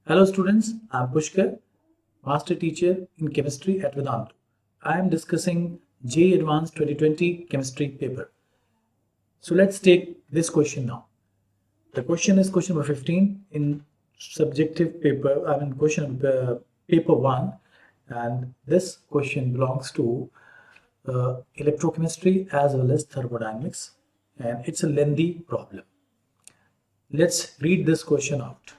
Hello students, I am Pushkar, Master Teacher in Chemistry at Vedanta. I am discussing JEE Advanced 2020 Chemistry paper. So let's take this question now. The question is question number 15 in subjective paper, question paper 1, and this question belongs to electrochemistry as well as thermodynamics, and it's a lengthy problem. Let's read this question out.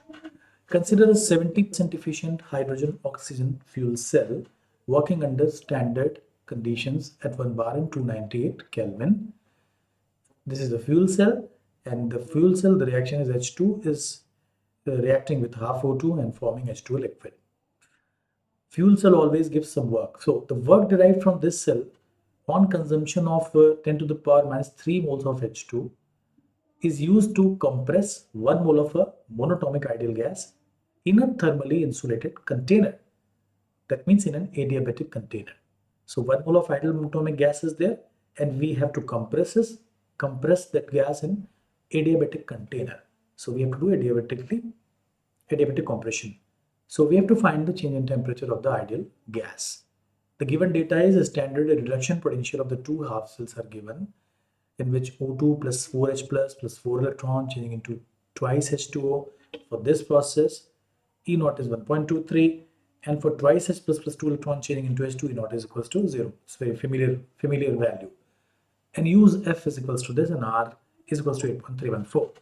Consider a 70% efficient hydrogen-oxygen fuel cell working under standard conditions at 1 bar and 298 Kelvin. This is the fuel cell, and the fuel cell, the reaction is H2 is reacting with half O2 and forming H2 liquid. Fuel cell always gives some work. So the work derived from this cell on consumption of 10 to the power minus 3 moles of H2 is used to compress 1 mole of a monatomic ideal gas in a thermally insulated container. That means in an adiabatic container. So 1 mole of ideal monatomic gas is there, and we have to compress that gas in adiabatic container. So we have to do adiabatic compression. So we have to find the change in temperature of the ideal gas. The given data is a standard reduction potential of the two half cells are given, in which O2 plus 4H plus 4 electron changing into twice H2O. For this process, E naught is 1.23, and for twice H plus 2 electron changing into H2, E naught is equals to 0. It's very familiar value. And use F is equals to this, and R is equals to 8.314.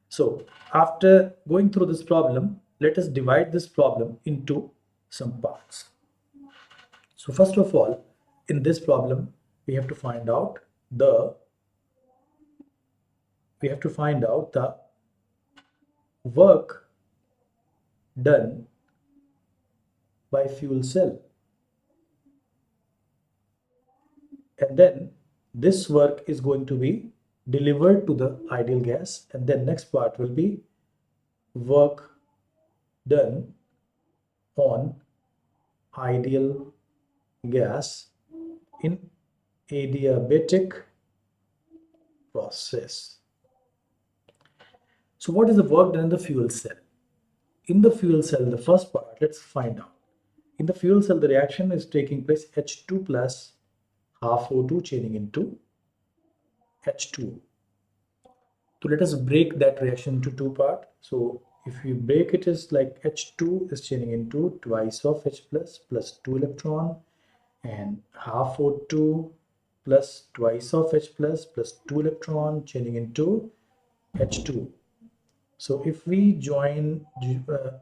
So after going through this problem, let us divide this problem into some parts. So first of all, in this problem, we have to find out the work done by fuel cell, and then this work is going to be delivered to the ideal gas, and then next part will be work done on ideal gas in adiabatic process. So what is the work done in the fuel cell? In the fuel cell, the first part, let's find out. In the fuel cell, the reaction is taking place H2 plus half O2 changing into H2O. So let us break that reaction into two parts. So if we break it, is like H2 is changing into twice of H plus 2 electron, and half O2 plus twice of H plus 2 electron changing into H2. So if we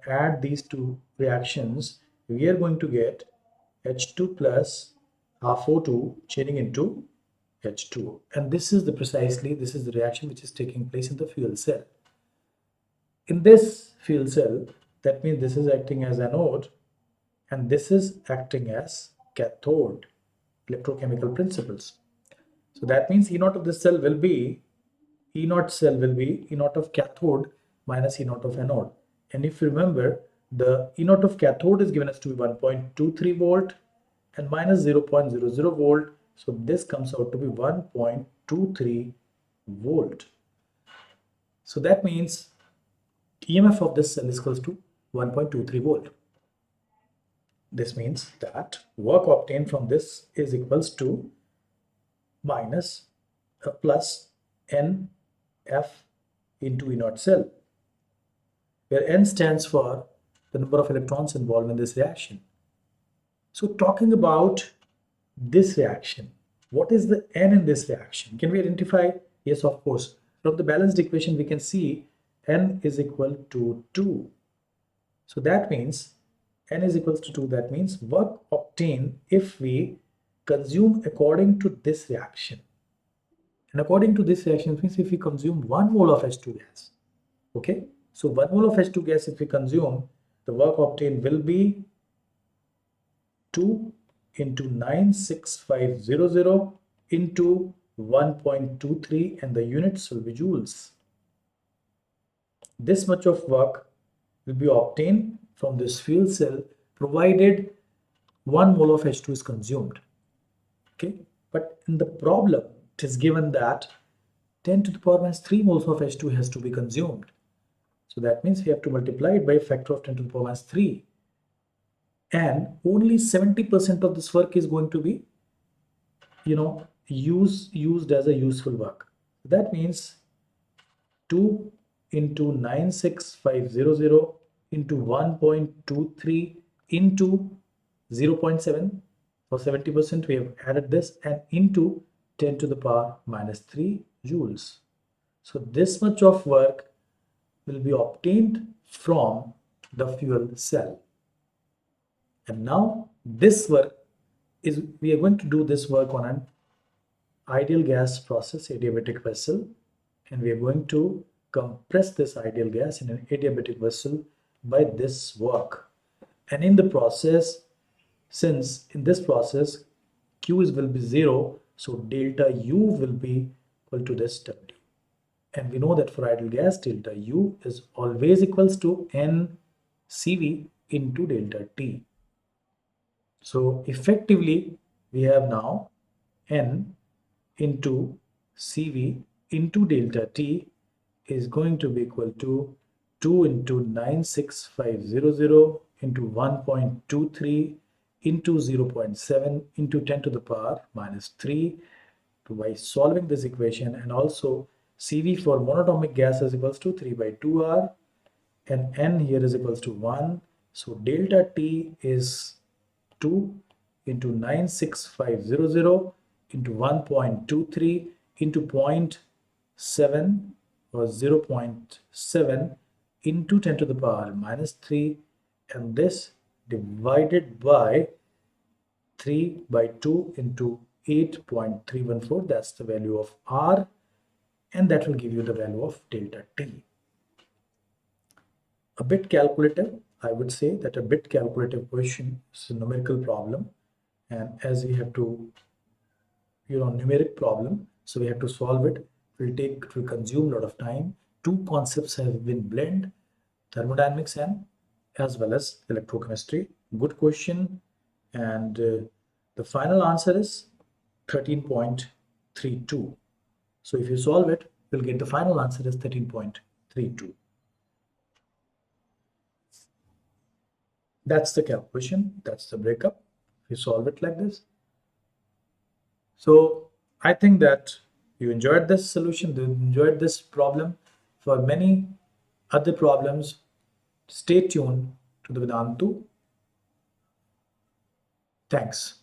add these two reactions, we are going to get H2 plus half O2 changing into H2O. And this is the reaction which is taking place in the fuel cell. In this fuel cell, that means this is acting as anode and this is acting as cathode, electrochemical principles. So that means E naught of this cell will be E naught of cathode minus E naught of anode. And if you remember, the E naught of cathode is given as to be 1.23 volt and minus 0.00 volt. So this comes out to be 1.23 volt. So that means EMF of this cell is equals to 1.23 volt. This means that work obtained from this is equals to minus plus NF into E naught cell, where N stands for the number of electrons involved in this reaction. So talking about this reaction, what is the N in this reaction? Can we identify? Yes, of course. From the balanced equation, we can see N is equal to 2. So that means N is equals to 2. That means work obtained if we consume according to this reaction. And according to this reaction means if we consume 1 mole of H2 gas. Okay. So 1 mole of H2 gas if we consume, the work obtained will be 2 into 96500 into 1.23, and the units will be joules. This much of work will be obtained from this fuel cell provided 1 mole of H2 is consumed. Okay, but in the problem it is given that 10 to the power minus 3 moles of H2 has to be consumed. So that means we have to multiply it by a factor of 10 to the power minus 3. And only 70% of this work is going to be, used as a useful work. That means 2 into 96500 into 1.23 into 0.7. For 70% we have added this, and into 10 to the power minus 3 joules. So this much of work will be obtained from the fuel cell. And now this work is, we are going to do this work on an ideal gas process adiabatic vessel, and we are going to compress this ideal gas in an adiabatic vessel by this work. And in the process, since in this process Q will be 0, so delta U will be equal to this W. And we know that for ideal gas, delta U is always equals to NCV into delta T. So effectively, we have now N into CV into delta T is going to be equal to 2 into 96500 into 1.23 into 0.7 into 10 to the power minus 3. By solving this equation, and also CV for monatomic gas is equals to 3 by 2R, and N here is equals to 1. So delta T is 2 into 96500 into 1.23 into 0.7 or 0.7 into 10 to the power minus 3, and this divided by 3 by 2 into 8.314. That's the value of R, and that will give you the value of delta T. A bit calculative, I would say that a bit calculative question is a numerical problem, and as we have to, numeric problem, so we have to solve it. It will consume a lot of time. Two concepts have been blended, thermodynamics and as well as electrochemistry. Good question, and the final answer is 13.32. So if you solve it, you'll get the final answer is 13.32. That's the calculation, that's the breakup. You solve it like this. So I think that you enjoyed this solution, you enjoyed this problem. For many other problems, stay tuned to the Vedantu. Thanks.